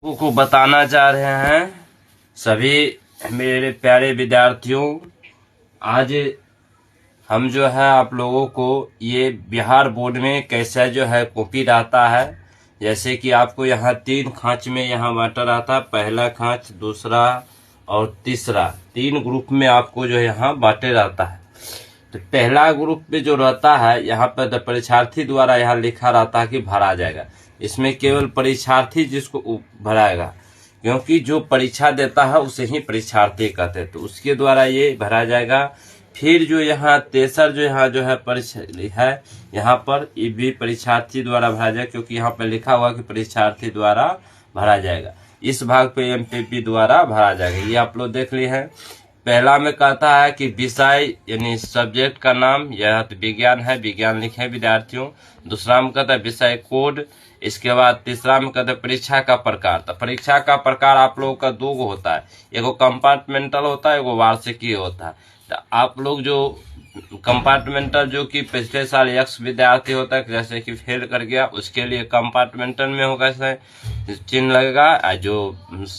को बताना चाह रहे हैं सभी मेरे प्यारे विद्यार्थियों। आज हम जो है आप लोगों को ये बिहार बोर्ड में कैसा जो है कॉपी रहता है। जैसे कि आपको यहाँ 3 खांच में यहाँ बांटा रहता है, पहला खांच, दूसरा और तीसरा, 3 ग्रुप में आपको जो यहाँ बांटे रहता है। तो पहला ग्रुप में जो रहता है यहाँ पर परीक्षार्थी द्वारा यहाँ लिखा रहता है कि भरा जाएगा। इसमें केवल परीक्षार्थी जिसको भराएगा, क्योंकि जो परीक्षा देता है उसे ही परीक्षार्थी कहते हैं, तो उसके द्वारा ये भरा जाएगा। फिर जो यहाँ तेसर जो यहाँ जो है परीक्षा है, यहाँ पर ये भी परीक्षार्थी द्वारा भरा जाएगा, क्योंकि यहाँ पर लिखा हुआ कि परीक्षार्थी द्वारा भरा जाएगा। इस भाग पे एमपीपी द्वारा भरा जाएगा। ये आप लोग देख लिए हैं। पहला में कहता है कि विषय यानी सब्जेक्ट का नाम, यह तो विज्ञान है, विज्ञान लिखे विद्यार्थियों। दूसरा में कहता है विषय कोड। इसके बाद तीसरा में कहते हैं परीक्षा का प्रकार। तो परीक्षा का प्रकार आप लोगों का 2 गो होता है, एगो कंपार्टमेंटल होता है, एगो वार्षिकीय होता है। तो आप लोग जो कंपार्टमेंटल जो कि पिछले साल एक्स विद्यार्थी होता है, जैसे कि फेल कर गया, उसके लिए कंपार्टमेंटल में होगा चिन्ह लगेगा। जो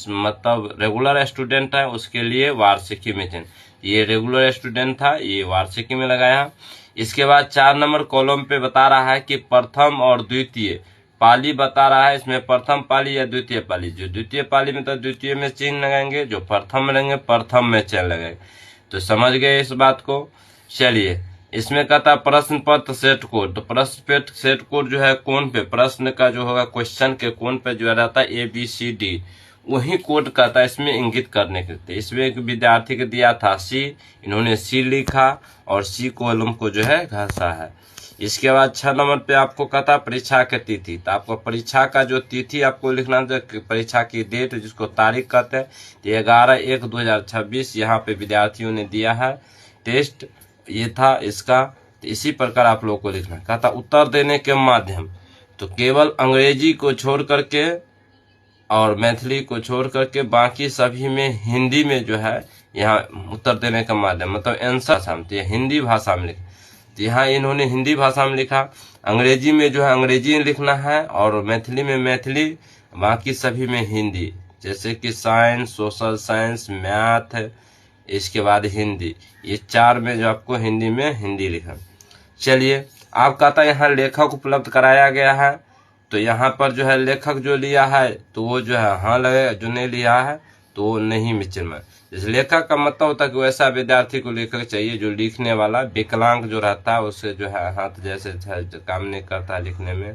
मतलब रेगुलर स्टूडेंट है उसके लिए वार्षिकी में चिन्ह। ये रेगुलर स्टूडेंट था, ये वार्षिकी में लगाया। इसके बाद 4 नंबर कॉलम पे बता रहा है कि प्रथम और द्वितीय पाली बता रहा है। इसमें प्रथम पाली या द्वितीय पाली, जो द्वितीय पाली में तो द्वितीय में चिन्ह लगाएंगे, जो प्रथम में लेंगे प्रथम में चिन्ह लगाएंगे। तो समझ गए इस बात को। चलिए, इसमें कहता प्रश्न पत्र सेट कोड। तो प्रश्न पत्र सेट कोड जो है कौन पे, प्रश्न का जो होगा क्वेश्चन के कौन पे जो रहता है ABCD, वही कोड कहता है इसमें इंगित करने के लिए। इसमें एक विद्यार्थी को दिया था C, इन्होंने C लिखा और C कॉलम को जो है घसा है। इसके बाद 6 नंबर पे आपको कहता परीक्षा की तिथि। तो आपको परीक्षा का जो तिथि आपको लिखना है, परीक्षा की डेट जिसको तारीख कहते हैं, 11/1/2026 यहाँ पे विद्यार्थियों ने दिया है। टेस्ट ये था इसका। तो इसी प्रकार आप लोगों को लिखना। कहता उत्तर देने के माध्यम, तो केवल अंग्रेजी को छोड़ करके और मैथिली को छोड़ करके बाकी सभी में हिंदी में जो है यहाँ उत्तर देने का माध्यम मतलब आंसर शामिल है, हिंदी भाषा में लिखा। तो यहाँ इन्होंने हिंदी भाषा में लिखा। अंग्रेजी में जो है अंग्रेजी में लिखना है और मैथिली में मैथिली, बाकी सभी में हिंदी, जैसे कि साइंस, सोशल साइंस, मैथ, इसके बाद हिंदी, ये 4 में जो आपको हिंदी में हिंदी लिखा। चलिए, आप कहता यहाँ लेखक उपलब्ध कराया गया है। तो यहाँ पर जो है लेखक जो लिया है तो वो जो है हाँ लगेगा, जो नहीं लिया है तो वो नहीं मिचन में। जैसे लेखक का मतलब होता है कि वैसा विद्यार्थी को लेखक चाहिए जो लिखने वाला, विकलांग जो रहता है उससे जो है हाथ जैसे काम नहीं करता लिखने में,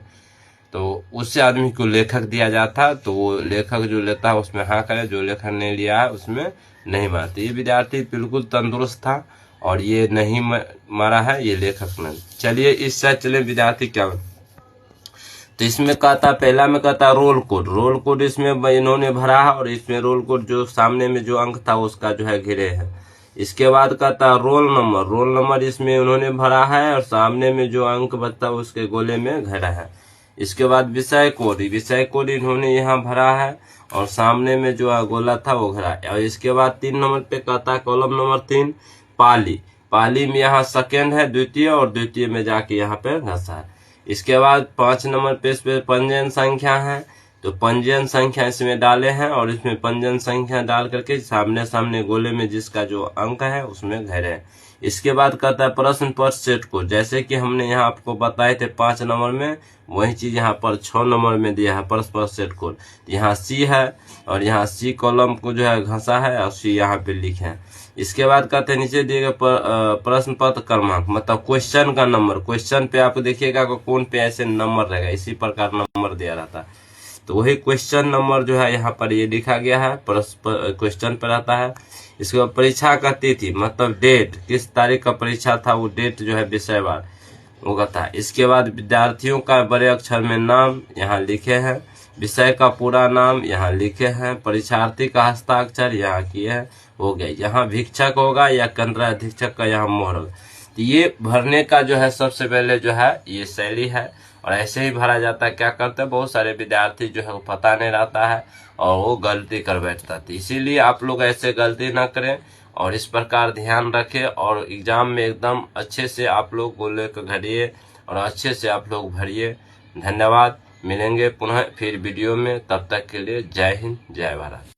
तो उससे आदमी को लेखक दिया जाता है। तो वो लेखक जो लेता है उसमें हाँ करे, जो लेखक नहीं लिया है उसमें नहीं मारते। ये विद्यार्थी बिल्कुल तंदुरुस्त था और ये नहीं मारा है, ये लेखक नहीं। चलिए इस साइड चले विद्यार्थी क्या। तो इसमें कहता पहला में कहता रोल कोड। रोल कोड इसमें इन्होंने भरा है और इसमें रोल कोड जो सामने में जो अंक था उसका जो है घिरे है। इसके बाद कहता रोल नंबर। रोल नंबर इसमें उन्होंने भरा है और सामने में जो अंक बचता है उसके गोले में घिरा है। इसके बाद विषय कोड। विषय कोड इन्होंने यहाँ भरा है और सामने में जो गोला था वो घिरा है। और इसके बाद 3 नंबर पे कहता कॉलम नंबर 3 पाली। पाली में यहाँ सेकेंड है द्वितीय और द्वितीय में जाके यहाँ पे घसा है। इसके बाद 5 नंबर पे इस पे पंजीयन संख्या है। तो पंजीयन संख्या इसमें डाले हैं और इसमें पंजीयन संख्या डाल करके सामने सामने गोले में जिसका जो अंक है उसमें घिरे हैं। इसके बाद कहता है प्रश्न पत्र सेट को। जैसे कि हमने यहाँ आपको बताए थे 5 नंबर में, वही चीज यहाँ पर 6 नंबर में दिया है प्रश्न पत्र सेट कोड। यहाँ C है और यहाँ C कॉलम को जो है घसा है और C यहाँ पे लिखे हैं। इसके बाद कहते हैं नीचे दिए गए प्रश्न पत्र क्रमांक मतलब क्वेश्चन का नंबर। क्वेश्चन पे आप देखिएगा कौन पे ऐसे नंबर रहेगा, इसी प्रकार नंबर दिया रहता है। तो वही क्वेश्चन नंबर जो है यहाँ पर ये लिखा गया है, क्वेश्चन पे रहता है। इसके बाद परीक्षा का तिथि मतलब डेट, किस तारीख का परीक्षा था वो डेट जो है विषयवार वो कहता है। इसके बाद विद्यार्थियों का बड़े अक्षर में नाम यहाँ लिखे हैं, विषय का पूरा नाम यहाँ लिखे हैं, परीक्षार्थी का हस्ताक्षर यहाँ किए हैं, हो गया। यहाँ भिक्षक होगा या केंद्र अधीक्षक का यहाँ मोहर होगा। तो ये भरने का जो है सबसे पहले जो है ये शैली है और ऐसे ही भरा जाता है। क्या करते हैं बहुत सारे विद्यार्थी जो है वो पता नहीं रहता है और वो गलती कर बैठता है। इसीलिए आप लोग ऐसे गलती ना करें और इस प्रकार ध्यान रखें और एग्जाम में एकदम अच्छे से आप लोग गोले को घड़िए और अच्छे से आप लोग भरिए। धन्यवाद। मिलेंगे पुनः फिर वीडियो में, तब तक के लिए जय हिंद जय भारत।